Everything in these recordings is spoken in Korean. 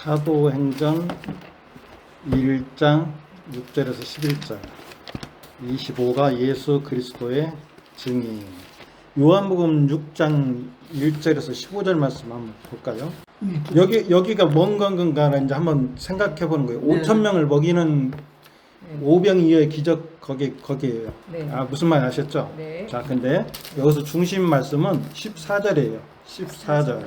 사도행전 1장 6절에서 11절 25가 예수 그리스도의 증인. 요한복음 6장 1절에서 15절 말씀 한번 볼까요? 여기가 뭔 건가를 이제 한번 생각해 보는 거예요. 네. 5,000명을 먹이는 오병이어의 기적 거기에요. 네. 아, 무슨 말 아셨죠? 네. 자, 근데 여기서 중심 말씀은 14절이에요. 14절.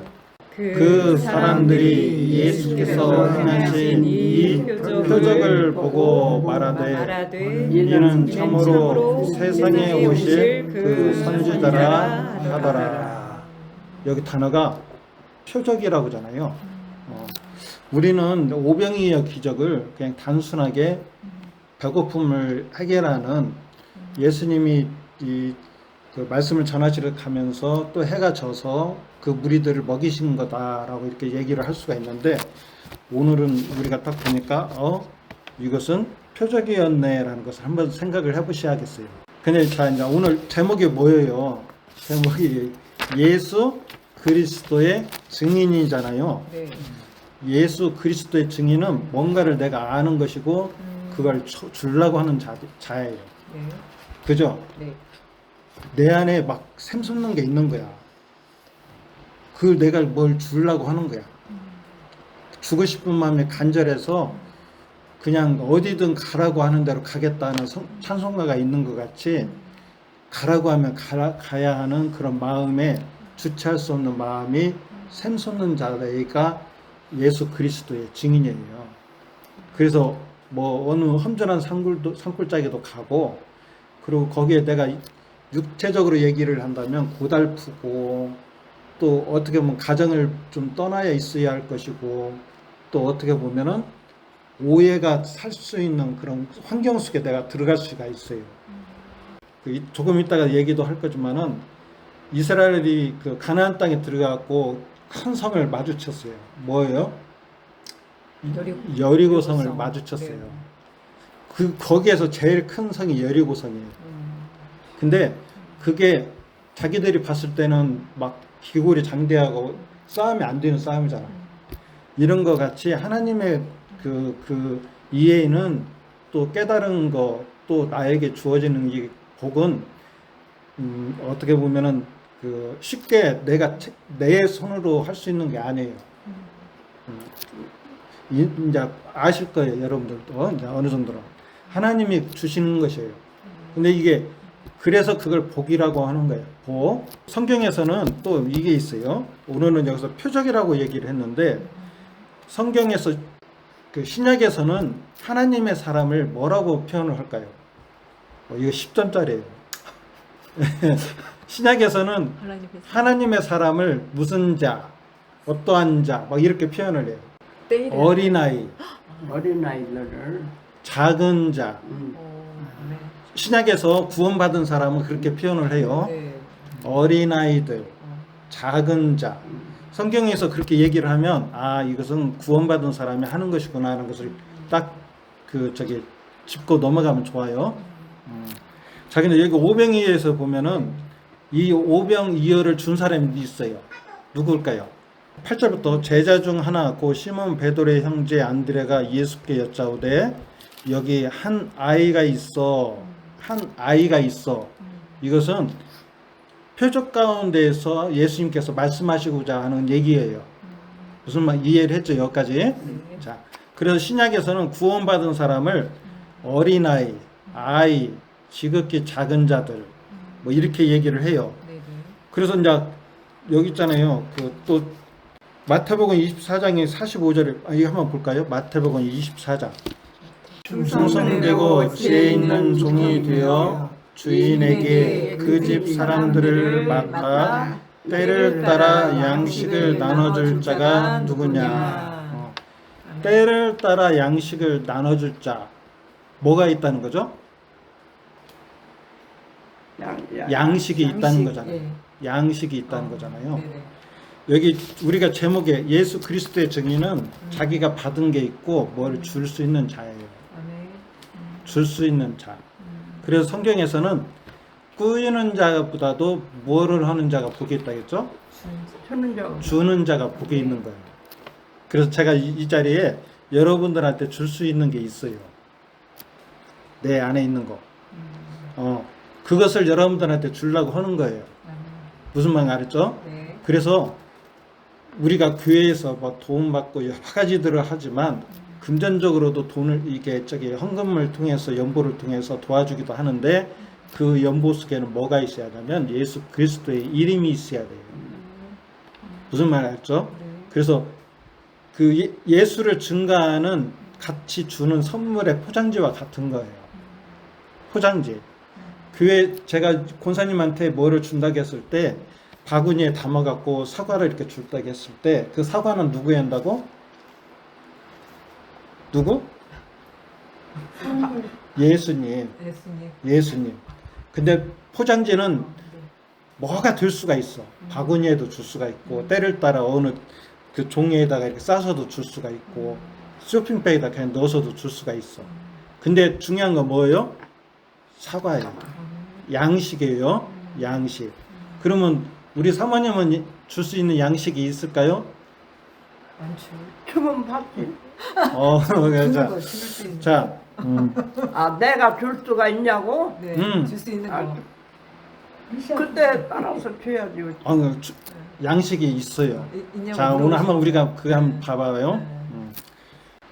그 사람들이 예수께서 행하신 이 표적을 보고 말하되 이는 참으로 세상에 오실 그 선지자라 하더라. 여기 단어가 표적이라고 하잖아요. 우리는 오병이어 기적을 그냥 단순하게 배고픔을 해결하는 예수님이 그 말씀을 전하시러 가면서 또 해가 져서 그 무리들을 먹이신 거다라고 이렇게 얘기를 할 수가 있는데, 오늘은 우리가 딱 보니까 이것은 표적이었네라는 것을 한번 생각을 해보셔야겠어요. 근데 자, 이제 오늘 제목이 뭐예요? 제목이 예수 그리스도의 증인이잖아요. 네. 예수 그리스도의 증인은 뭔가를 내가 아는 것이고 그걸 주려고 하는 자예요. 네. 그죠? 네. 내 안에 막 샘솟는 게 있는 거야. 그걸 내가 뭘 주려고 하는 거야. 주고 싶은 마음이 간절해서 그냥 어디든 가라고 하는 대로 가겠다는 찬송가가 있는 것 같이, 가라고 하면 가야 하는 그런 마음에 주체할 수 없는 마음이 샘솟는 자가 예수 그리스도의 증인이에요. 그래서 뭐 어느 험준한 산골짜기도 가고, 그리고 거기에 내가 육체적으로 얘기를 한다면 고달프고, 또 어떻게 보면 가정을 좀 떠나야 있어야 할 것이고, 또 어떻게 보면은 오해가 살 수 있는 그런 환경 속에 내가 들어갈 수가 있어요. 조금 이따가 얘기도 할 거지만은 이스라엘이 그 가나안 땅에 들어가고 큰 성을 마주쳤어요. 뭐예요? 여리고 성을 마주쳤어요. 네. 거기에서 제일 큰 성이 여리고 성이에요. 근데 그게 자기들이 봤을 때는 막 기골이 장대하고 싸움이 안 되는 싸움이잖아. 이런 거 같이 하나님의 그 이해는 또 깨달은 거, 또 나에게 주어지는 이 복은 어떻게 보면은 그 쉽게 내가 내 손으로 할 수 있는 게 아니에요. 이제 아실 거예요, 여러분들도. 이제 어느 정도로 하나님이 주시는 것이에요. 근데 이게 그래서 그걸 복이라고 하는 거예요. 복. 성경에서는 또 이게 있어요. 오늘은 여기서 표적이라고 얘기를 했는데, 성경에서 그 신약에서는 하나님의 사람을 뭐라고 표현을 할까요? 이거 10점짜리예요. 신약에서는 하나님의 사람을 무슨 자, 어떠한 자, 막 이렇게 표현을 해요. 어린아이, 어린아이들을 작은 자. 네. 신약에서 구원받은 사람은 그렇게 표현을 해요. 네. 어린아이들, 작은 자. 성경에서 그렇게 얘기를 하면, 이것은 구원받은 사람이 하는 것이구나 하는 것을 딱 짚고 넘어가면 좋아요. 자, 근데 여기 오병이어에서 보면은 이 오병이어를 준 사람이 있어요. 누구일까요? 8절부터 제자 중 하나 곧 시몬 베드로의 형제 안드레가 예수께 여짜오되 여기 한 아이가 있어. 이것은 표적 가운데에서 예수님께서 말씀하시고자 하는 얘기예요. 무슨 말 이해를 했죠, 여기까지? 자, 그래서 신약에서는 구원받은 사람을 어린아이, 아이, 지극히 작은 자들, 뭐 이렇게 얘기를 해요. 그래서 이제 여기 있잖아요. 또 마태복음 24장의 45절에 이거 한번 볼까요? 마태복음 24장. 충성되고 지혜 있는 종이 되어 주인에게 그 집 사람들을 맡아 때를 따라 양식을 나눠줄 자가 누구냐? 때를 따라 양식을 나눠줄 자, 뭐가 있다는 거죠? 양식이 있다는 거잖아요. 양식이 있다는 거잖아요. 여기 우리가 제목에 예수 그리스도의 증인은 자기가 받은 게 있고 뭘 줄 수 있는 자예요. 줄 수 있는 자. 그래서 성경에서는 꾸이는 자보다도 뭐를 하는 자가 복이 있다 했죠? 주는 자 주는 자가 복이 있는 거예요. 그래서 제가 이 자리에 여러분들한테 줄 수 있는 게 있어요. 내 안에 있는 거. 그것을 여러분들한테 주려고 하는 거예요. 무슨 말 알았죠? 네. 그래서 우리가 교회에서 뭐 도움 받고 여러 가지들을 하지만 금전적으로도 돈을 이게 헌금을 통해서 연보를 통해서 도와주기도 하는데 그 연보 속에는 뭐가 있어야 하냐면 예수 그리스도의 이름이 있어야 돼요. 무슨 말 알죠? 네. 그래서 그 예수를 증가하는 같이 주는 선물의 포장지와 같은 거예요. 포장지. 교회 제가 권사님한테 뭐를 준다고 했을 때 바구니에 담아갖고 사과를 이렇게 줄다고 했을 때 그 사과는 누구에 한다고? 누구? 예수님. 예수님. 예수님. 근데 포장지는 네. 뭐가 될 수가 있어. 바구니에도 줄 수가 있고 때를 따라 어느 그 종이에다가 이렇게 싸서도 줄 수가 있고 쇼핑백에다 그냥 넣어서도 줄 수가 있어. 근데 중요한 건 뭐예요? 사과예요. 양식이에요. 양식. 그러면 우리 사모님은 줄 수 있는 양식이 있을까요? 많죠. 주문 받지. 주는 자, 거, 줄 수 있는 자, 아, 내가 줄 수가 있냐고? 거. 네. 음. 줄 수 있는 아, 거. 그때 따라서 줘야지. 양식이 있어요. 있냐고 자, 오늘 한번 물어보시죠. 우리가 그거 한번 네. 봐봐요. 네.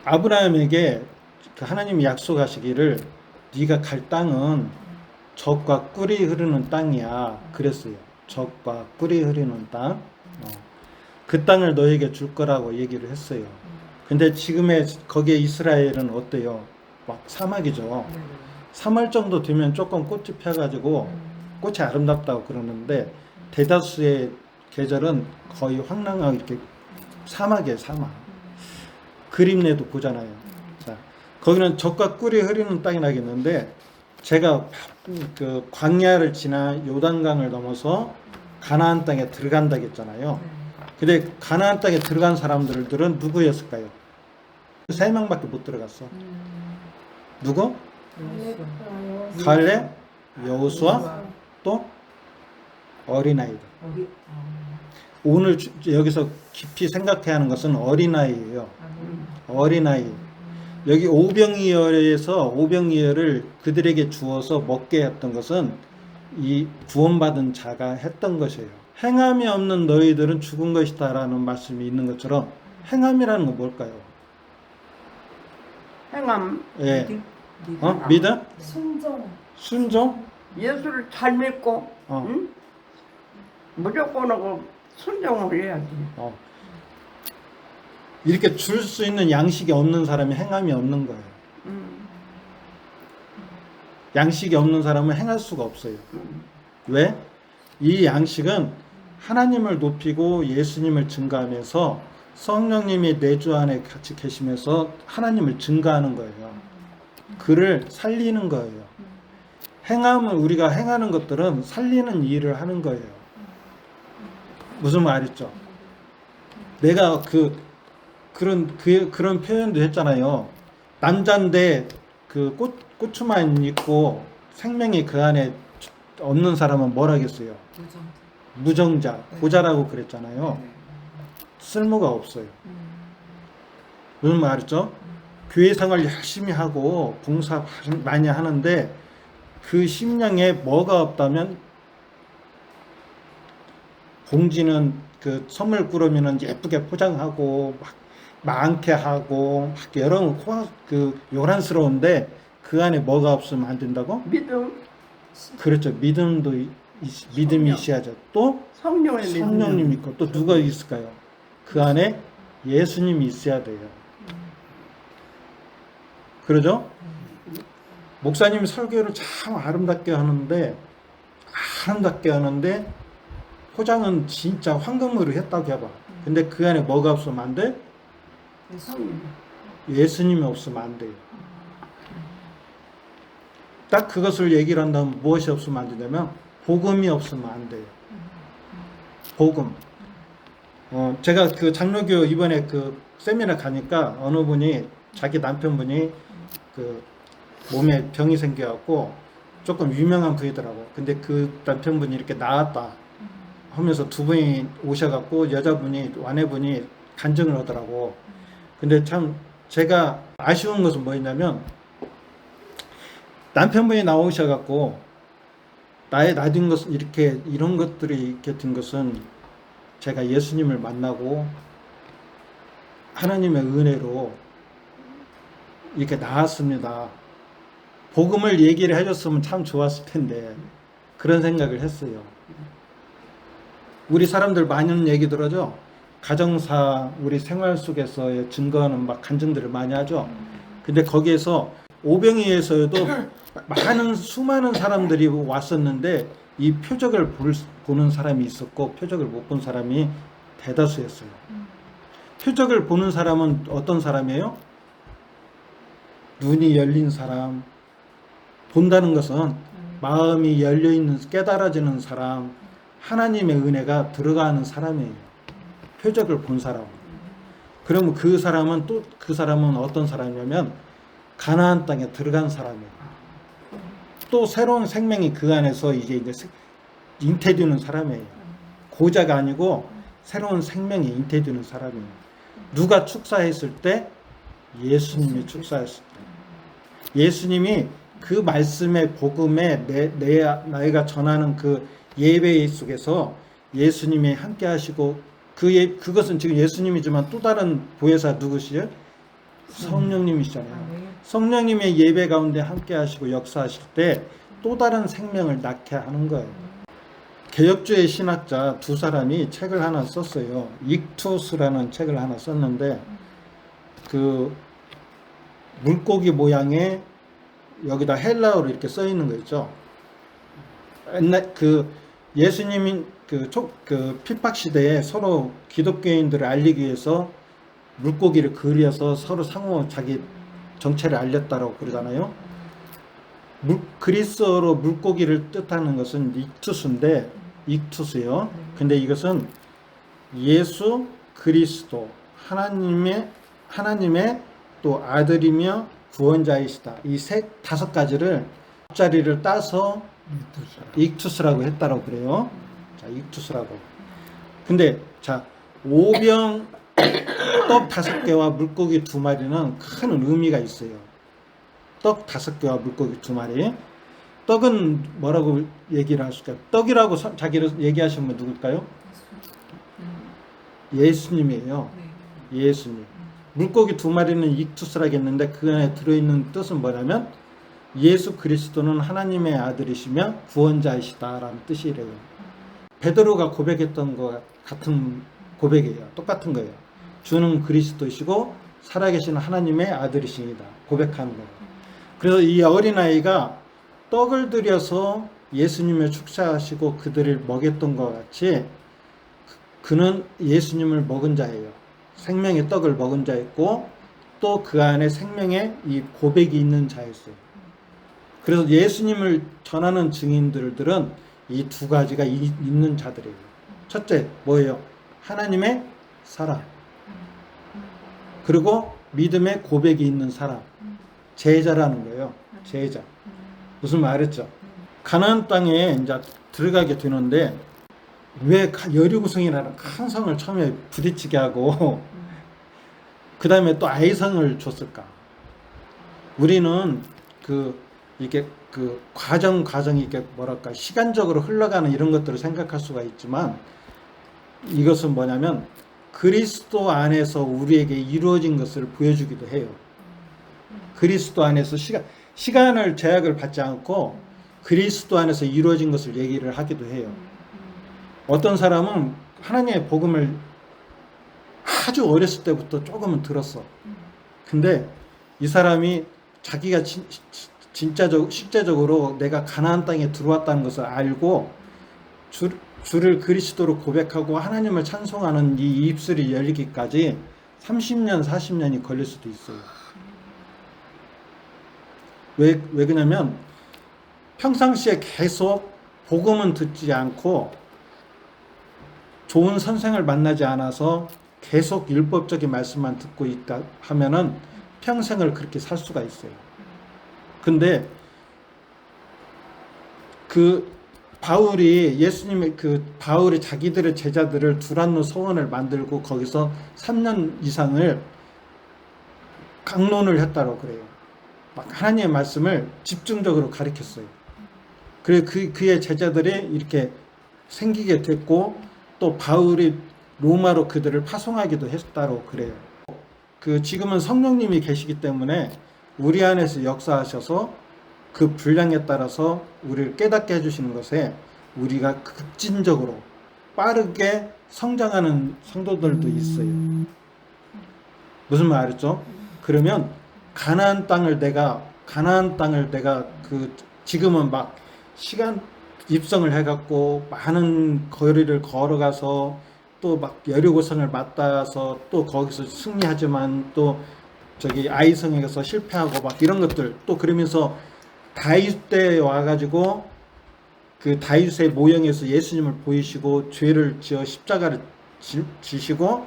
아브라함에게 그 하나님이 약속하시기를 네가 갈 땅은 젖과 꿀이 흐르는 땅이야. 그랬어요. 젖과 꿀이 흐르는 땅. 그 땅을 너에게 줄 거라고 얘기를 했어요. 근데 지금의 거기에 이스라엘은 어때요? 막 사막이죠. 네. 3월 정도 되면 조금 꽃이 펴가지고 꽃이 아름답다고 그러는데 대다수의 계절은 거의 황량하고 이렇게 사막이에요, 사막. 그림내도 보잖아요. 자, 거기는 젖과 꿀이 흐르는 땅이 나겠는데 제가 그 광야를 지나 요단강을 넘어서 가나안 땅에 들어간다고 했잖아요. 근데 가나안 땅에 들어간 사람들은 누구였을까요? 3명밖에 못 들어갔어. 누구? 예수. 갈렙, 여호수아, 또 어린아이들. 어디? 오늘 여기서 깊이 생각해야 하는 것은 어린아이예요. 어린아이. 여기 오병이어에서 오병이어를 그들에게 주어서 먹게 했던 것은 이 구원받은 자가 했던 것이에요. 행함이 없는 너희들은 죽은 것이다 라는 말씀이 있는 것처럼 행함이라는 건 뭘까요? 행함. 예. 믿음? 믿음? 순종. 순종? 예수를 잘 믿고, 어. 응? 무조건 하고 순종을 해야지. 이렇게 줄 수 있는 양식이 없는 사람이 행함이 없는 거예요. 양식이 없는 사람은 행할 수가 없어요. 왜? 이 양식은 하나님을 높이고 예수님을 증가하면서 성령님이 내 주 안에 같이 계시면서 하나님을 증가하는 거예요. 그를 살리는 거예요. 행함은 우리가 행하는 것들은 살리는 일을 하는 거예요. 무슨 말이죠? 내가 그런 표현도 했잖아요. 남자인데 그 고추만 있고 생명이 그 안에 없는 사람은 뭘 하겠어요? 무정자, 고자라고 그랬잖아요. 쓸모가 없어요. 무슨 말이죠? 교회 생활 열심히 하고 봉사 많이 하는데 그 심령에 뭐가 없다면 봉지는 그 선물 꾸러미는 예쁘게 포장하고 막 많게 하고 막 여러 그 요란스러운데 그 안에 뭐가 없으면 안 된다고? 믿음. 그렇죠. 믿음이 있어야죠. 또 성령의 믿음. 성령님 있고 또 누가 있을까요? 그 안에 예수님이 있어야 돼요. 그러죠? 목사님이 설교를 참 아름답게 하는데 포장은 진짜 황금으로 했다고 해봐. 근데 그 안에 뭐가 없으면 안 돼? 예수님이 없으면 안 돼요. 딱 그것을 얘기를 한다면 무엇이 없으면 안 되냐면 복음이 없으면 안 돼요. 복음. 제가 그 장로교 이번에 그 세미나 가니까 어느 분이 자기 남편분이 그 몸에 병이 생겨갖고 조금 유명한 분이더라고. 근데 그 남편분이 이렇게 나았다 하면서 두 분이 오셔갖고 여자분이 아내분이 간증을 하더라고. 근데 참 제가 아쉬운 것은 뭐였냐면 남편분이 나오셔갖고 나의 나된 것은 이렇게 이런 것들이 이렇게 된 것은 제가 예수님을 만나고 하나님의 은혜로 이렇게 나았습니다. 복음을 얘기를 해줬으면 참 좋았을 텐데 그런 생각을 했어요. 우리 사람들 많은 얘기 들어죠. 가정사 우리 생활 속에서의 증거하는 막 간증들을 많이 하죠. 근데 거기에서 오병이에서도 많은 수많은 사람들이 왔었는데 이 표적을 보는 사람이 있었고 표적을 못 본 사람이 대다수였어요. 표적을 보는 사람은 어떤 사람이에요? 눈이 열린 사람. 본다는 것은 마음이 열려있는 깨달아지는 사람, 하나님의 은혜가 들어가는 사람이에요. 표적을 본 사람. 그러면 그 사람은 또 그 사람은 어떤 사람이냐면 가나안 땅에 들어간 사람이에요. 또 새로운 생명이 그 안에서 이제 잉태되는 사람이에요. 고자가 아니고 새로운 생명이 잉태되는 사람이에요. 누가 축사했을 때? 예수님이 축사했을 때. 예수님이 그 말씀의 복음에 나이가 전하는 그 예배 속에서 예수님이 함께 하시고 그것은 지금 예수님이지만 또 다른 보혜사 누구시요? 성령님이시잖아요. 성령님의 예배 가운데 함께 하시고 역사하실 때 또 다른 생명을 낳게 하는 거예요. 개혁주의 신학자 두 사람이 책을 하나 썼어요. 익투스라는 책을 하나 썼는데 그 물고기 모양의 여기다 헬라어로 이렇게 써 있는 거 있죠. 옛날 그 예수님이 그 핍박 시대에 서로 기독교인들을 알리기 위해서 물고기를 그려서 서로 상호 자기 정체를 알렸다라고 그러잖아요. 그리스어로 물고기를 뜻하는 것은 익투스인데 익투스요. 근데 이것은 예수 그리스도 하나님의 또 아들이며 구원자이시다. 이 다섯 가지를 앞자리를 따서 익투스라고 했다고 그래요. 자, 익투스라고. 근데 자, 오병 떡 5개와 물고기 2마리는 큰 의미가 있어요. 떡 5개와 물고기 2마리. 떡은 뭐라고 얘기를 할 수 있을까요? 떡이라고 자기를 얘기하시는 분 누굴까요? 예수님이에요. 예수님. 물고기 2마리는 익투스라고 했는데 그 안에 들어있는 뜻은 뭐냐면 예수 그리스도는 하나님의 아들이시며 구원자이시다라는 뜻이래요. 베드로가 고백했던 것 같은 고백이에요. 똑같은 거예요. 주는 그리스도이시고 살아계신 하나님의 아들이십니다. 고백하는 거예요. 그래서 이 어린아이가 떡을 들여서 예수님을 축사하시고 그들을 먹였던 것 같이 그는 예수님을 먹은 자예요. 생명의 떡을 먹은 자였고 또 그 안에 생명의 이 고백이 있는 자였어요. 그래서 예수님을 전하는 증인들은 이 두 가지가 있는 자들이에요. 첫째 뭐예요? 하나님의 사랑. 그리고 믿음의 고백이 있는 사람. 제자라는 거예요. 제자. 무슨 말했죠? 가나안 땅에 이제 들어가게 되는데 왜 여리고성이라는 큰 성을 처음에 부딪히게 하고 그 다음에 또 아이성을 줬을까? 우리는 이게 과정이 이게 뭐랄까 시간적으로 흘러가는 이런 것들을 생각할 수가 있지만 이것은 뭐냐면 그리스도 안에서 우리에게 이루어진 것을 보여주기도 해요. 그리스도 안에서 시간을 제약을 받지 않고 그리스도 안에서 이루어진 것을 얘기를 하기도 해요. 어떤 사람은 하나님의 복음을 아주 어렸을 때부터 조금은 들었어. 근데 이 사람이 자기가 실제적으로 내가 가나안 땅에 들어왔다는 것을 알고 주를 그리스도로 고백하고 하나님을 찬송하는 이 입술이 열리기까지 30년, 40년이 걸릴 수도 있어요. 왜 그러냐면 평상시에 계속 복음은 듣지 않고 좋은 선생을 만나지 않아서 계속 율법적인 말씀만 듣고 있다 하면은 평생을 그렇게 살 수가 있어요. 근데 바울이 예수님의 바울이 자기들의 제자들을 두란노 서원을 만들고 거기서 3년 이상을 강론을 했다고 그래요. 막 하나님의 말씀을 집중적으로 가르쳤어요. 그래 그의 제자들이 이렇게 생기게 됐고 또 바울이 로마로 그들을 파송하기도 했다고 그래요. 지금은 성령님이 계시기 때문에 우리 안에서 역사하셔서 그 분량에 따라서 우리를 깨닫게 해주시는 것에 우리가 급진적으로 빠르게 성장하는 성도들도 있어요. 무슨 말 알았죠? 그러면 가나안 땅을 내가 지금은 막 시간 입성을 해갖고 많은 거리를 걸어가서 또 막 여리고성을 맞닿아서 또 거기서 승리하지만 또 저기 아이성에 가서 실패하고 막 이런 것들 또 그러면서 다윗 때 와가지고 그 다윗의 모형에서 예수님을 보이시고 죄를 지어 십자가를 지시고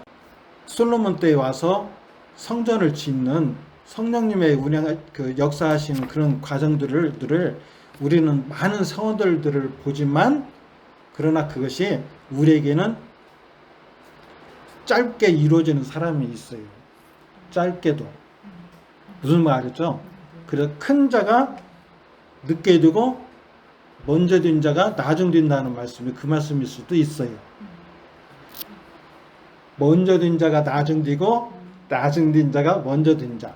솔로몬 때에 와서 성전을 짓는 성령님의 운영 역사하시는 그런 과정들을 우리는 많은 성원들을 보지만 그러나 그것이 우리에게는 짧게 이루어지는 사람이 있어요. 짧게도. 무슨 말 알겠죠? 그래서 큰 자가 늦게 되고 먼저 된 자가 나중 된다는 말씀이 그 말씀일 수도 있어요. 먼저 된 자가 나중 되고 나중 된 자가 먼저 된 자.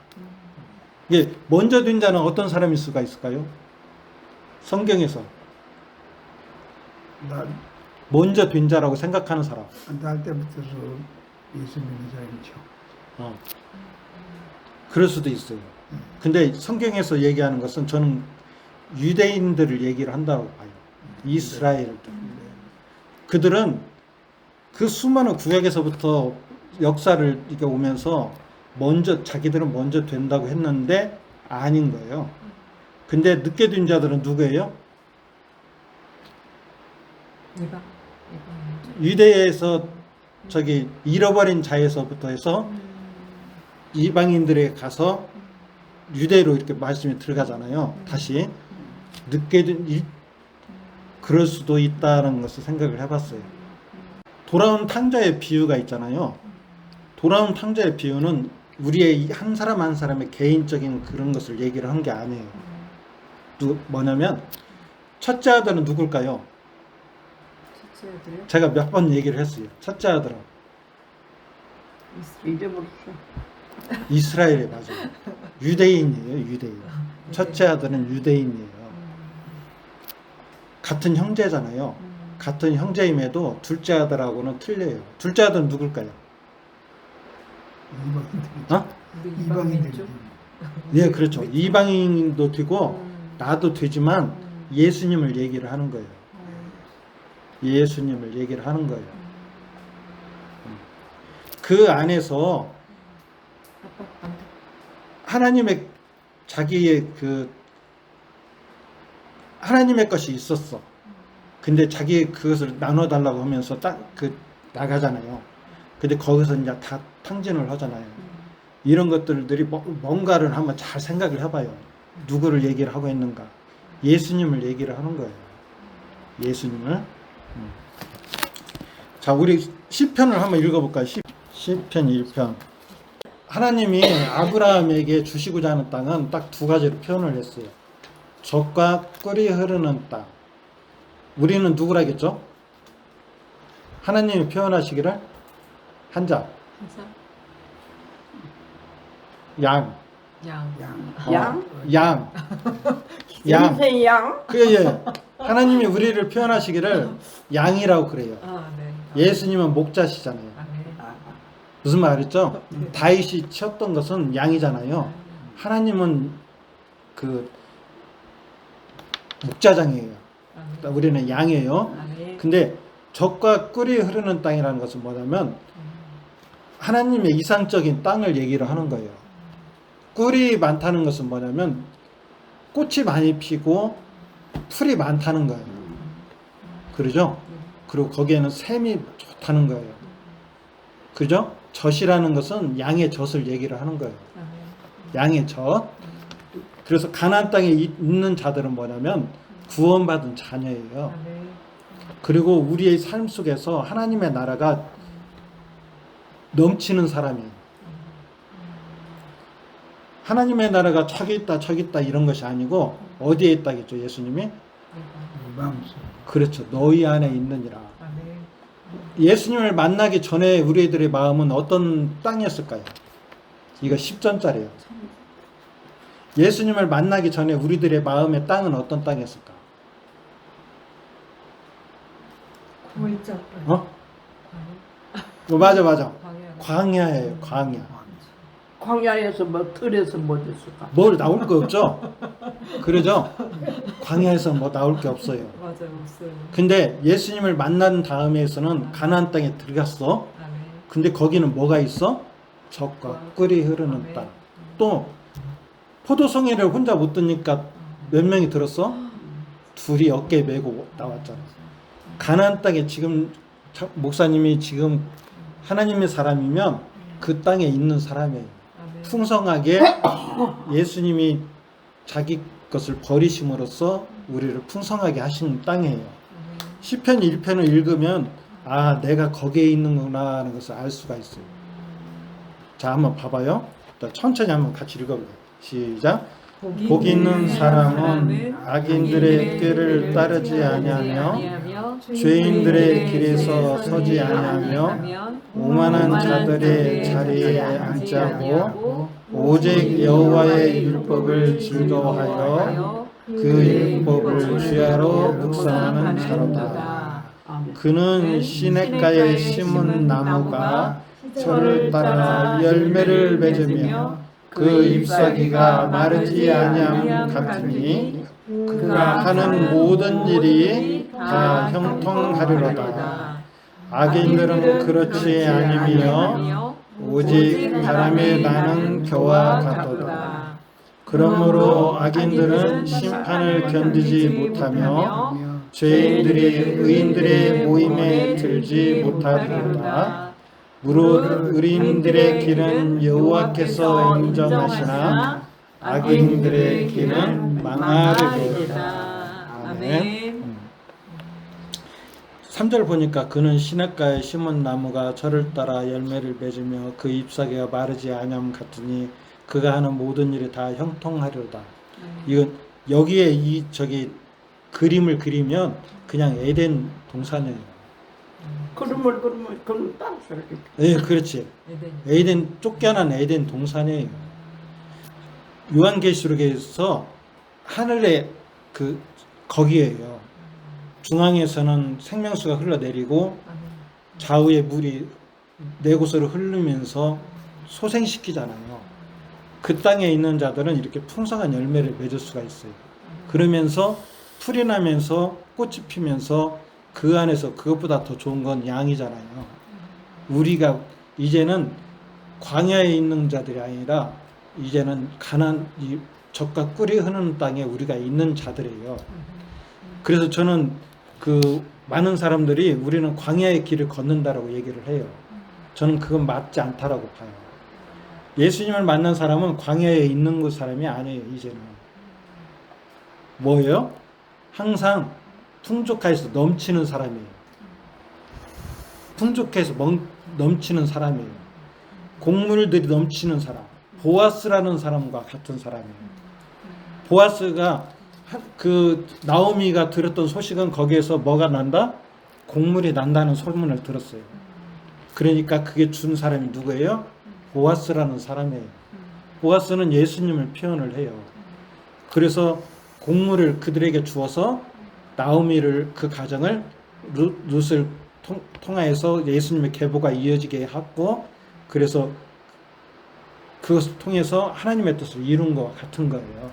이게 먼저 된 자는 어떤 사람일 수가 있을까요? 성경에서 먼저 된 자라고 생각하는 사람. 날 때부터 예수 믿는 사람이죠. 그럴 수도 있어요. 근데 성경에서 얘기하는 것은 저는 유대인들을 얘기를 한다고 봐요. 이스라엘들. 그들은 그 수많은 구약에서부터 역사를 이게 오면서 자기들은 먼저 된다고 했는데 아닌 거예요. 근데 늦게 된 자들은 누구예요? 유대에서 저기 잃어버린 자에서부터 해서 이방인들에 가서 유대로 이렇게 말씀이 들어가잖아요. 다시 늦게 된 그럴 수도 있다는 것을 생각을 해봤어요. 돌아온 탕자의 비유가 있잖아요. 돌아온 탕자의 비유는 우리의 한 사람 한 사람의 개인적인 그런 것을 얘기를 한 게 아니에요. 뭐냐면 첫째 아들은 누굴까요? 첫째 아들이요? 제가 몇 번 얘기를 했어요. 첫째 아들은 잊어버렸어. 이스라엘에 맞아요. 유대인이에요. 유대인. 첫째 아들은 유대인이에요. 같은 형제잖아요. 같은 형제임에도 둘째 아들하고는 틀려요. 둘째 아들은 누굴까요? 이방인들이죠. 예, 그렇죠. 이방인도 되고 나도 되지만 예수님을 얘기를 하는 거예요. 예수님을 얘기를 하는 거예요. 그 안에서 하나님의 자기의 하나님의 것이 있었어. 근데 자기 그것을 나눠달라고 하면서 나가잖아요. 근데 거기서 이제 다 탕진을 하잖아요. 이런 것들이 뭔가를 한번 잘 생각을 해봐요. 누구를 얘기를 하고 있는가? 예수님을 얘기를 하는 거예요. 예수님을. 자, 우리 시편을 한번 읽어볼까요? 시편 1편. 하나님이 아브라함에게 주시고자 하는 땅은 딱 두 가지로 표현을 했어요. 젖과 꿀이 흐르는 땅. 우리는 누구라겠죠? 하나님이 표현하시기를 한자. 양. 양? 양. 인생 양? 예. 하나님이 우리를 표현하시기를 양이라고 그래요. 네. 예수님은 목자시잖아요. 무슨 말 알았죠? 다윗이 치었던 것은 양이잖아요. 하나님은 목자장이에요. 우리는 양이에요. 근데 젖과 꿀이 흐르는 땅이라는 것은 뭐냐면 하나님의 이상적인 땅을 얘기를 하는 거예요. 꿀이 많다는 것은 뭐냐면 꽃이 많이 피고 풀이 많다는 거예요. 그러죠? 그리고 거기에는 샘이 좋다는 거예요. 그죠? 젖이라는 것은 양의 젖을 얘기를 하는 거예요. 양의 젖. 그래서 가나안 땅에 있는 자들은 뭐냐면 구원받은 자녀예요. 아멘. 그리고 우리의 삶 속에서 하나님의 나라가 넘치는 사람이에요. 하나님의 나라가 저기 있다 이런 것이 아니고 어디에 있다겠죠, 예수님이? 마음속. 그렇죠. 너희 안에 있느니라. 아멘. 예수님을 만나기 전에 우리들의 마음은 어떤 땅이었을까요? 이거 10전짜리예요. 예수님을 만나기 전에 우리들의 마음의 땅은 어떤 땅이었을까? 골짜. 어? 맞아. 광야. 광야예요, 광야. 광야에서 뭐 들에서 뭐 됐을까? 뭘 나올 거 없죠? 그러죠? 광야에서 뭐 나올 게 없어요. 맞아요, 없어요. 근데 예수님을 만난 다음에서는 가나안 땅에 들어갔어. 아멘. 근데 거기는 뭐가 있어? 젖과 꿀이 흐르는 땅. 또 포도송이를 혼자 못 드니까 몇 명이 들었어? 둘이 어깨 메고 나왔잖아. 가나안 땅에 지금 목사님이 지금 하나님의 사람이면 그 땅에 있는 사람이에요. 아멘. 풍성하게 예수님이 자기 것을 버리심으로써 우리를 풍성하게 하신 땅이에요. 아멘. 시편 1편을 읽으면 아 내가 거기에 있는구나 하는 것을 알 수가 있어요. 자 한번 봐봐요. 천천히 한번 같이 읽어볼게요. 시작. 복 있는 사람은 악인들의 꾀를 따르지 아니하며 죄인들의 길에서 서지 아니하며 오만한 자들의 자리에 앉지 않고 오직 여호와의 율법을 즐거워하여 그 율법을 주야로 묵상하는 자로다. 그는 시냇가에 심은 나무가 철을 따라 열매를 맺으며 그 잎사귀가 마르지 아니함 같으니 그가 하는 모든 일이 다 형통하리로다. 악인들은 그렇지 아니며 오직 바람에 나는 겨와 같도다. 그러므로 악인들은 심판을 견디지 못하며 죄인들이 의인들의 모임에 들지 못하리로다. 무릇 의인들의 길은 여호와께서 인정하시나 악인들의 길은 망하리로다. 아멘. 3절 보니까 그는 시냇가에 심은 나무가 저를 따라 열매를 맺으며 그 잎사귀가 마르지 아니함 같으니 그가 하는 모든 일이 다 형통하리로다. 이건 여기에 이 저기 그림을 그리면 그냥 에덴 동산이에요. 그러면 땅을 네, 그렇지. 에덴 쫓겨난 에덴 동산이에요. 요한계시록에서 하늘에 그 거기에요. 중앙에서는 생명수가 흘러내리고 좌우에 물이 네 곳으로 흐르면서 소생시키잖아요. 그 땅에 있는 자들은 이렇게 풍성한 열매를 맺을 수가 있어요. 그러면서 풀이 나면서 꽃이 피면서 그 안에서 그것보다 더 좋은 건 양이잖아요. 우리가 이제는 광야에 있는 자들이 아니라 이제는 가난 이 젖과 꿀이 흐르는 땅에 우리가 있는 자들이에요. 그래서 저는 그 많은 사람들이 우리는 광야의 길을 걷는다라고 얘기를 해요. 저는 그건 맞지 않다라고 봐요. 예수님을 만난 사람은 광야에 있는 그 사람이 아니에요. 이제는 뭐예요? 항상 풍족해서 넘치는 사람이에요. 풍족해서 넘치는 사람이에요. 곡물들이 넘치는 사람. 보아스라는 사람과 같은 사람이에요. 보아스가 그 나오미가 들었던 소식은 거기에서 뭐가 난다? 곡물이 난다는 소문을 들었어요. 그러니까 그게 준 사람이 누구예요? 보아스라는 사람이에요. 보아스는 예수님을 표현을 해요. 그래서 곡물을 그들에게 주어서 나오미를 그 가정을 룻을 통하여서 예수님의 계보가 이어지게 하고 그래서 그것을 통해서 하나님의 뜻을 이룬 것과 같은 거예요.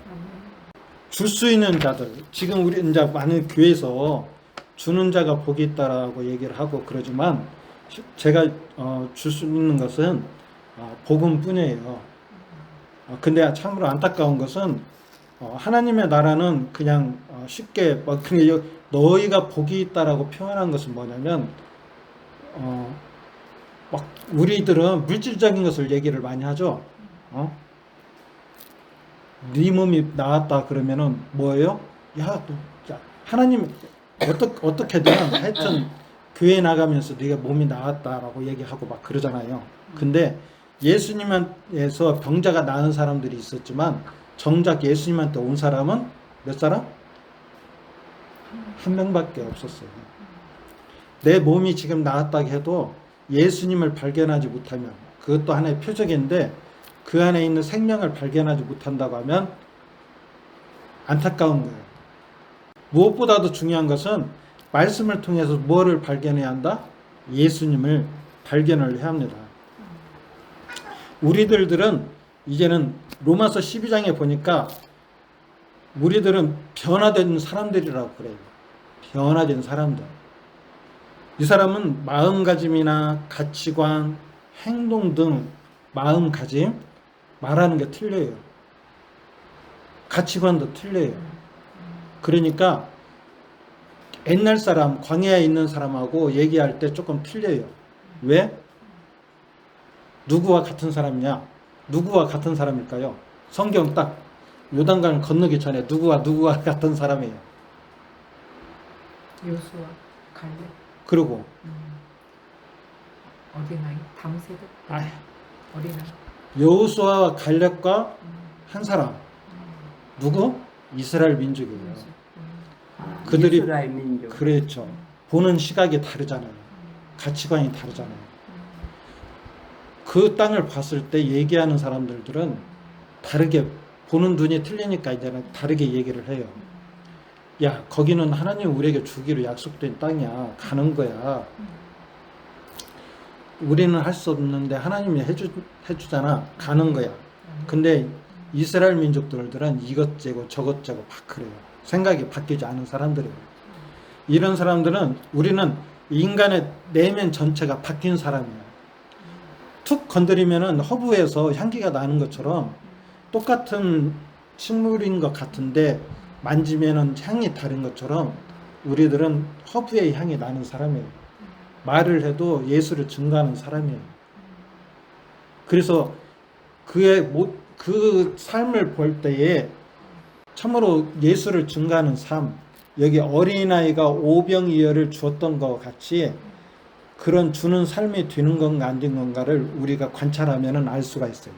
줄 수 있는 자들 지금 우리 이제 많은 교회에서 주는 자가 복이 있다라고 얘기를 하고 그러지만 제가 줄 수 있는 것은 복음뿐이에요. 근데 참으로 안타까운 것은 하나님의 나라는 그냥 쉽게 너희가 복이 있다라고 표현한 것은 뭐냐면 막 우리들은 물질적인 것을 얘기를 많이 하죠. 네 몸이 나았다 그러면은 뭐예요? 야, 하나님 어떻게든 하여튼 교회 나가면서 네가 몸이 나았다라고 얘기하고 막 그러잖아요. 근데 예수님한테서 병자가 나은 사람들이 있었지만 정작 예수님한테 온 사람은 몇 사람? 한 명밖에 없었어요. 내 몸이 지금 나았다고 해도 예수님을 발견하지 못하면, 그것도 하나의 표적인데 그 안에 있는 생명을 발견하지 못한다고 하면 안타까운 거예요. 무엇보다도 중요한 것은 말씀을 통해서 뭐를 발견해야 한다? 예수님을 발견을 해야 합니다. 우리들은 이제는 로마서 12장에 보니까 우리들은 변화된 사람들이라고 그래요. 변화된 사람들. 이 사람은 마음가짐이나 가치관, 행동 등 마음가짐, 말하는 게 틀려요. 가치관도 틀려요. 그러니까 옛날 사람, 광야에 있는 사람하고 얘기할 때 조금 틀려요. 왜? 누구와 같은 사람이냐? 누구와 같은 사람일까요? 성경 딱 요단강을 건너기 전에 누구와 같은 사람이에요. 요수와 갈렙. 그리고 어린아이 담세드 어린아이. 여호수아와 갈렙과 한 사람. 누구? 이스라엘 민족이에요. 그들이 이스라엘 민족. 그렇죠. 보는 시각이 다르잖아요. 가치관이 다르잖아요. 그 땅을 봤을 때 얘기하는 사람들은 다르게, 보는 눈이 틀리니까 이제는 다르게 얘기를 해요. 야, 거기는 하나님 우리에게 주기로 약속된 땅이야. 가는 거야. 우리는 할 수 없는데 하나님이 해주잖아. 가는 거야. 근데 이스라엘 민족들은 이것저것 저것저것 막 그래요. 생각이 바뀌지 않은 사람들이에요. 이런 사람들은, 우리는 인간의 내면 전체가 바뀐 사람이에요. 툭 건드리면은 허브에서 향기가 나는 것처럼 똑같은 식물인 것 같은데 만지면은 향이 다른 것처럼 우리들은 허브의 향이 나는 사람이에요. 말을 해도 예수를 증거하는 사람이에요. 그래서 그 삶을 볼 때에 참으로 예수를 증거하는 삶, 여기 어린아이가 오병이어를 주었던 것 같이 그런 주는 삶이 되는 건가 안 되는 건가를 우리가 관찰하면 알 수가 있어요.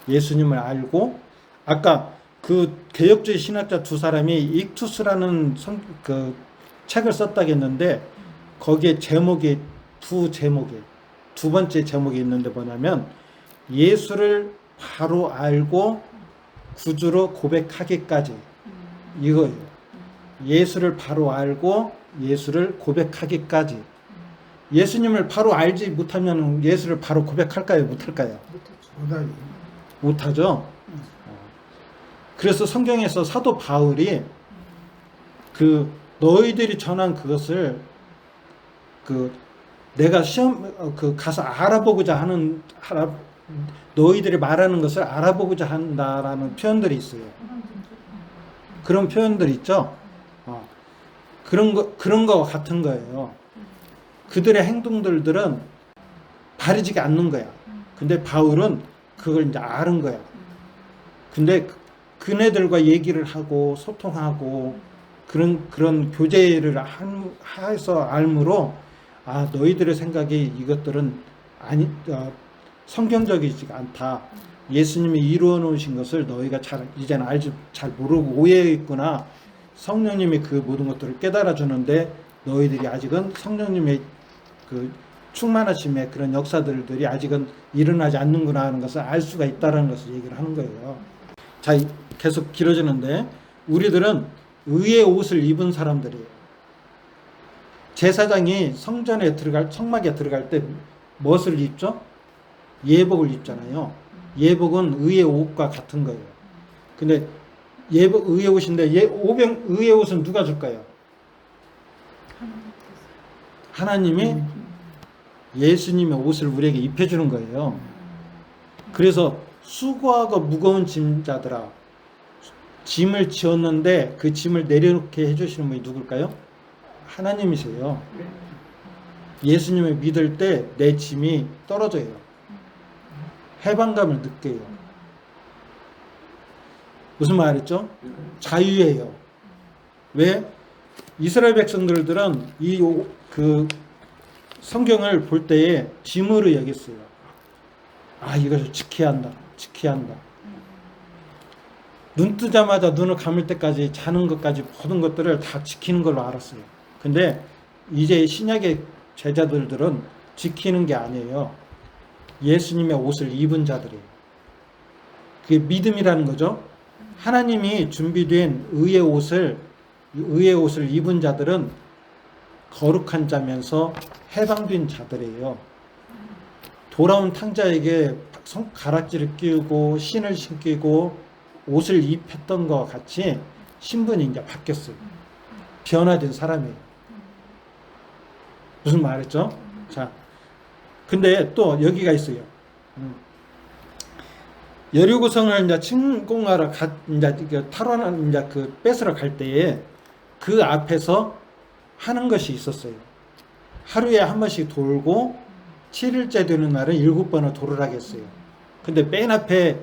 예수님을 알고, 아까 그 개혁주의 신학자 두 사람이 익투스라는 그 책을 썼다고 했는데 거기에 제목이 두 번째 제목이 있는데 뭐냐면 예수를 바로 알고 구주로 고백하기까지, 이거예요. 예수를 바로 알고 예수를 고백하기까지. 예수님을 바로 알지 못하면 예수를 바로 고백할까요? 못할까요? 못하지. 못하죠. 그래서 성경에서 사도 바울이 너희들이 전한 그것을 내가 가서 알아보고자 하는, 너희들이 말하는 것을 알아보고자 한다라는 표현들이 있어요. 그런 표현들이 있죠. 그런 거 같은 거예요. 그들의 행동들은 바르지가 않는 거야. 근데 바울은 그걸 이제 아는 거야. 근데 그네들과 얘기를 하고 소통하고 그런 교제를 해서 알므로, 너희들의 생각이 이것들은 성경적이지 않다. 예수님이 이루어 놓으신 것을 너희가 이제는 잘 모르고 오해했구나. 성령님이 그 모든 것들을 깨달아 주는데 너희들이 아직은 성령님의 그 충만하심의 그런 역사들이 아직은 일어나지 않는구나 하는 것을 알 수가 있다는 것을 얘기를 하는 거예요. 자, 계속 길어지는데, 우리들은 의의 옷을 입은 사람들이에요. 제사장이 성막에 들어갈 때 무엇을 입죠? 예복을 입잖아요. 예복은 의의 옷과 같은 거예요. 근데 의의 옷인데 의의 옷은 누가 줄까요? 하나님이 예수님의 옷을 우리에게 입혀주는 거예요. 그래서 수고하고 무거운 짐자들아, 짐을 지었는데 그 짐을 내려놓게 해주시는 분이 누굴까요? 하나님이세요. 예수님을 믿을 때 내 짐이 떨어져요. 해방감을 느껴요. 무슨 말이죠? 자유예요. 왜? 이스라엘 백성들은 그 성경을 볼 때에 짐으로 여겼어요. 아, 이것을 지켜야 한다. 지켜야 한다. 눈 뜨자마자 눈을 감을 때까지 자는 것까지 모든 것들을 다 지키는 걸로 알았어요. 근데 이제 신약의 제자들은 지키는 게 아니에요. 예수님의 옷을 입은 자들이에요. 그게 믿음이라는 거죠. 하나님이 준비된 의의 옷을 입은 자들은 거룩한 자면서 해방된 자들이에요. 돌아온 탕자에게 가락지를 끼우고 신을 신기고 옷을 입혔던 것과 같이 신분이 이제 바뀌었어요. 변화된 사람이에요. 무슨 말이죠? 자, 근데 또 여기가 있어요. 여리고성을 이제 침공하러 이제 탈환 이제 그 뺏으러 갈 때에 그 앞에서 하는 것이 있었어요. 하루에 한 번씩 돌고 7일째 되는 날은 7번을 돌으라 했어요. 근데 맨 앞에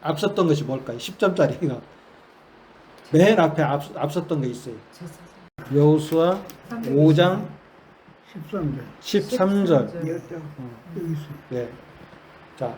앞섰던 것이 뭘까요? 10점짜리가 맨 앞에 앞섰던 게 있어요. 여호수아 5장 13절. 여기 있어요. 네. 자,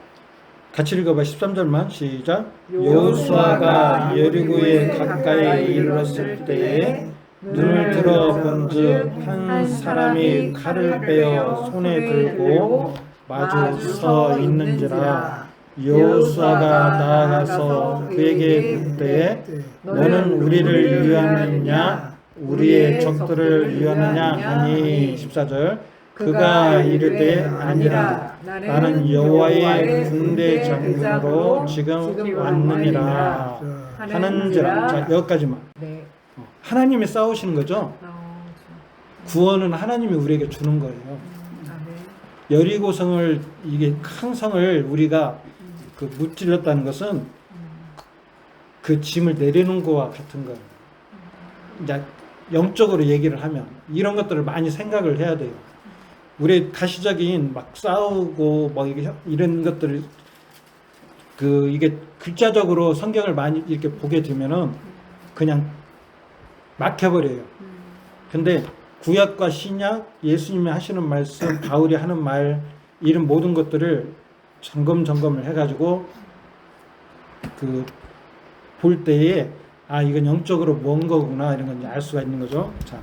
같이 읽어봐. 13절만 시작. 여호수아가 여리고에 가까이 이르렀을 때에 눈을 들어 본즉 한 사람이 칼을 빼어 손에 들고 마주 서 있는지라. 여호수아가 나아가서 그에게 묻되 너는 우리를 위하느냐 우리의 적들을 위하느냐 하니. 14절. 그가 이르되 아니라 나는 여호와의 군대 장군으로 지금 왔느니라 하는지라. 자, 여기까지만. 네. 하나님이 싸우시는 거죠. 구원은 하나님이 우리에게 주는 거예요. 여리고성을, 이게 큰 성을 우리가 그 무찔렀다는 것은 그 짐을 내리는 거와 같은 거예요. 이제 영적으로 얘기를 하면 이런 것들을 많이 생각을 해야 돼요. 우리 가시적인 막 싸우고 뭐 이런 것들을 이게 글자적으로 성경을 많이 이렇게 보게 되면은 그냥 막혀버려요. 근데 구약과 신약, 예수님이 하시는 말씀, 바울이 하는 말, 이런 모든 것들을 점검을 해가지고 볼 때에 아, 이건 영적으로 뭔 거구나 이런 건 알 수가 있는 거죠. 자,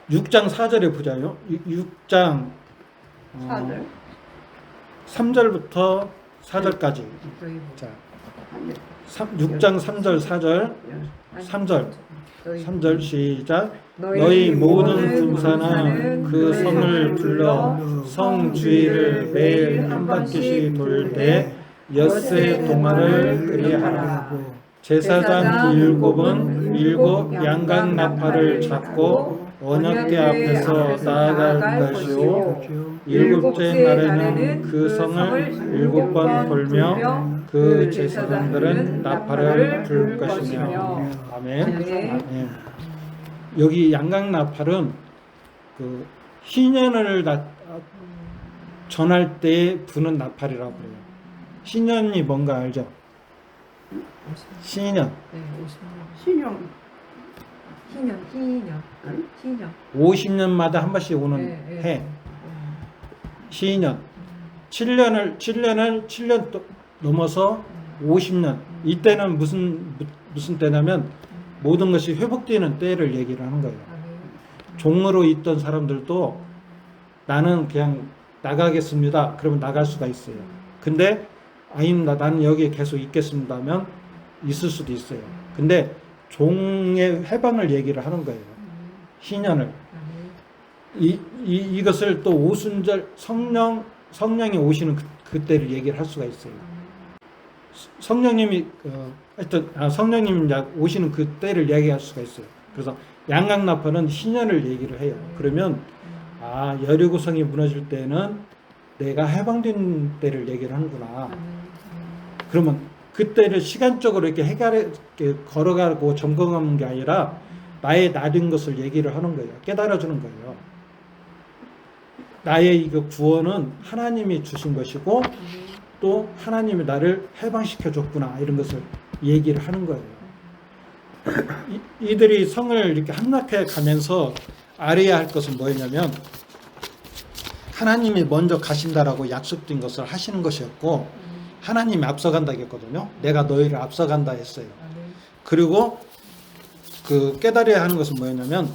6장 4절에 보자요. 6장 3절부터 4절까지. 자, 6장 3절 4절 3절 시작. 너희 모든 군사는 그 성을 둘러 성 주위를 매일 한 바퀴씩 돌 때 엿새 동안을 그리하라. 제사장 7은 7 양각 나팔을 잡고 언약궤 앞에서 나아갈 것이요 7째 날에는 그 성을 7번 돌며 그 제사장들은 나팔을 불 것이며. 아멘. 아멘. 여기 양각 나팔은 그 희년을 전할 때 부는 나팔이라고 그래요. 희년이 뭔가 알죠? 희년. 네, 신용 50년마다 한 번씩 오는 네, 해. 희년. 7년 또 넘어서 50년. 이때는 무슨 때냐면 모든 것이 회복되는 때를 얘기를 하는 거예요. 종으로 있던 사람들도 나는 그냥 나가겠습니다. 그러면 나갈 수가 있어요. 근데 아닙니다. 나는 여기에 계속 있겠습니다 하면 있을 수도 있어요. 근데 종의 해방을 얘기를 하는 거예요. 희년을. 이것을 또 오순절 성령이 오시는 그때를 얘기를 할 수가 있어요. 성령님이 성령님이 오시는 그때를 얘기할 수가 있어요. 그래서 양각나팔은 희년을 얘기를 해요. 그러면 아, 여리고성이 무너질 때는 내가 해방된 때를 얘기를 하는구나. 그러면 그때를 시간적으로 이렇게 걸어가고 점검하는 게 아니라 나의 나된 것을 얘기를 하는 거예요. 깨달아 주는 거예요. 나의 이거 구원은 하나님이 주신 것이고 또 하나님이 나를 해방시켜 줬구나 이런 것을 얘기를 하는 거예요. 이들이 성을 이렇게 함락해 가면서 알아야 할 것은 뭐였냐면 하나님이 먼저 가신다라고 약속된 것을 하시는 것이었고 하나님이 앞서간다 했거든요. 내가 너희를 앞서간다 했어요. 그리고 그 깨달아야 하는 것은 뭐였냐면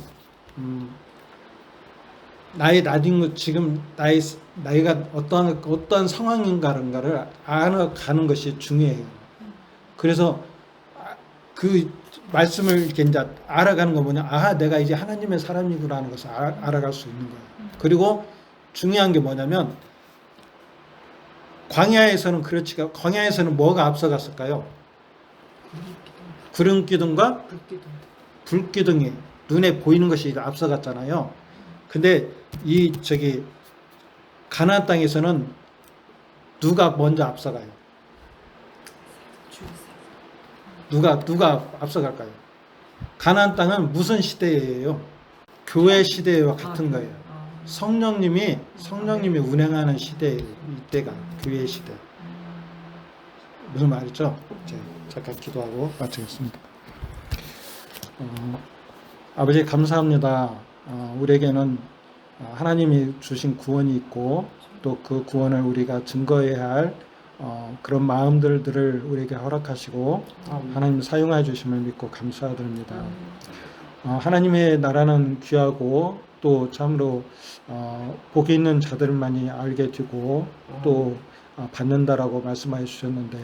나의 나중에 지금 나이가 어떤 상황인가를 알아가는 것이 중요해요. 그래서 그 말씀을 이렇게 이제 알아가는 거 뭐냐? 아, 내가 이제 하나님의 사람이구나 하는 것을 알아갈 수 있는 거예요. 그리고 중요한 게 뭐냐면 광야에서는 그렇지가 광야에서는 뭐가 앞서갔을까요? 구름 기둥과 불기둥이 눈에 보이는 것이 앞서갔잖아요. 근데 이 가나안 땅에서는 누가 먼저 앞서가요? 누가 앞서갈까요? 가나안 땅은 무슨 시대예요? 교회 시대와 같은 거예요. 성령님이 운행하는 시대예요. 이때가 교회 시대. 무슨 말이죠? 잠깐 기도하고 마치겠습니다. 아버지 감사합니다. 우리에게는 하나님이 주신 구원이 있고 또 그 구원을 우리가 증거해야 할 그런 마음들을 우리에게 허락하시고 하나님 사용해 주심을 믿고 감사드립니다. 하나님의 나라는 귀하고 또 참으로 복이 있는 자들만이 알게 되고 또 받는다라고 말씀하여 주셨는데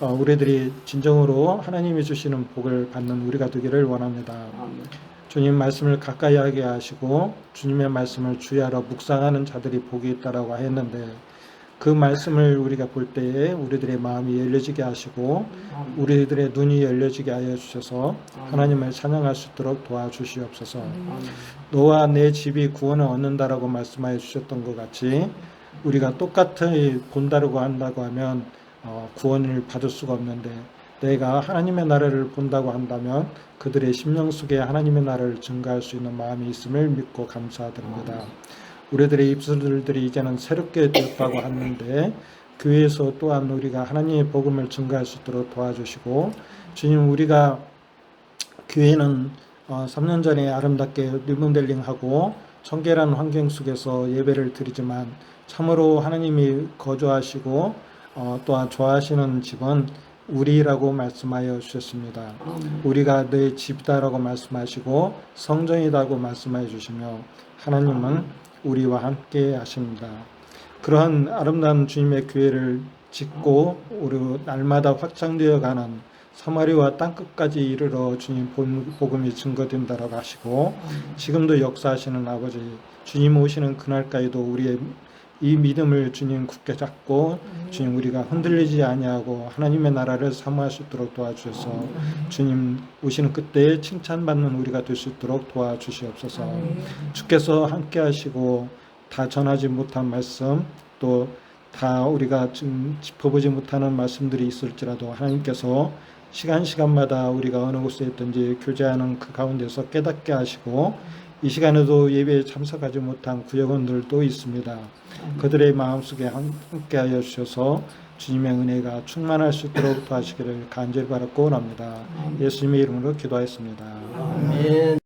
우리들이 진정으로 하나님이 주시는 복을 받는 우리가 되기를 원합니다. 주님 말씀을 가까이 하게 하시고 주님의 말씀을 주야로 묵상하는 자들이 복이 있다라고 했는데 그 말씀을 우리가 볼 때에 우리들의 마음이 열려지게 하시고 우리들의 눈이 열려지게 하여 주셔서 하나님을 찬양할 수 있도록 도와주시옵소서. 너와 내 집이 구원을 얻는다라고 말씀하여 주셨던 것 같이 우리가 똑같이 본다고 한다고 하면 구원을 받을 수가 없는데 내가 하나님의 나라를 본다고 한다면 그들의 심령 속에 하나님의 나라를 증가할 수 있는 마음이 있음을 믿고 감사드립니다. 우리들의 입술들이 이제는 새롭게 되었다고 하는데 교회에서 또한 우리가 하나님의 복음을 증가할 수 있도록 도와주시고 주님 우리가 교회는 3년 전에 아름답게 리모델링하고 청결한 환경 속에서 예배를 드리지만 참으로 하나님이 거주하시고 또한 좋아하시는 집은 우리라고 말씀하여 주셨습니다. 우리가 내 집이다라고 말씀하시고 성전이라고 말씀하여 주시며 하나님은 우리와 함께 하십니다. 그러한 아름다운 주님의 교회를 짓고 우리 날마다 확장되어가는 사마리아와 땅끝까지 이르러 주님 복음이 증거된다라고 하시고 지금도 역사하시는 아버지 주님 오시는 그날까지도 우리의 이 믿음을 주님 굳게 잡고 주님 우리가 흔들리지 아니하고 하나님의 나라를 사모할 수 있도록 도와주셔서 주님 오시는 그때에 칭찬받는 우리가 될 수 있도록 도와주시옵소서. 주께서 함께 하시고 다 전하지 못한 말씀 또 다 우리가 지금 짚어보지 못하는 말씀들이 있을지라도 하나님께서 시간마다 우리가 어느 곳에 있든지 교제하는 그 가운데서 깨닫게 하시고 이 시간에도 예배에 참석하지 못한 구역원들도 있습니다. 그들의 마음속에 함께하여 주셔서 주님의 은혜가 충만할 수 있도록 도와주시기를 간절히 바라고 원합니다. 예수님의 이름으로 기도하였습니다. 아멘.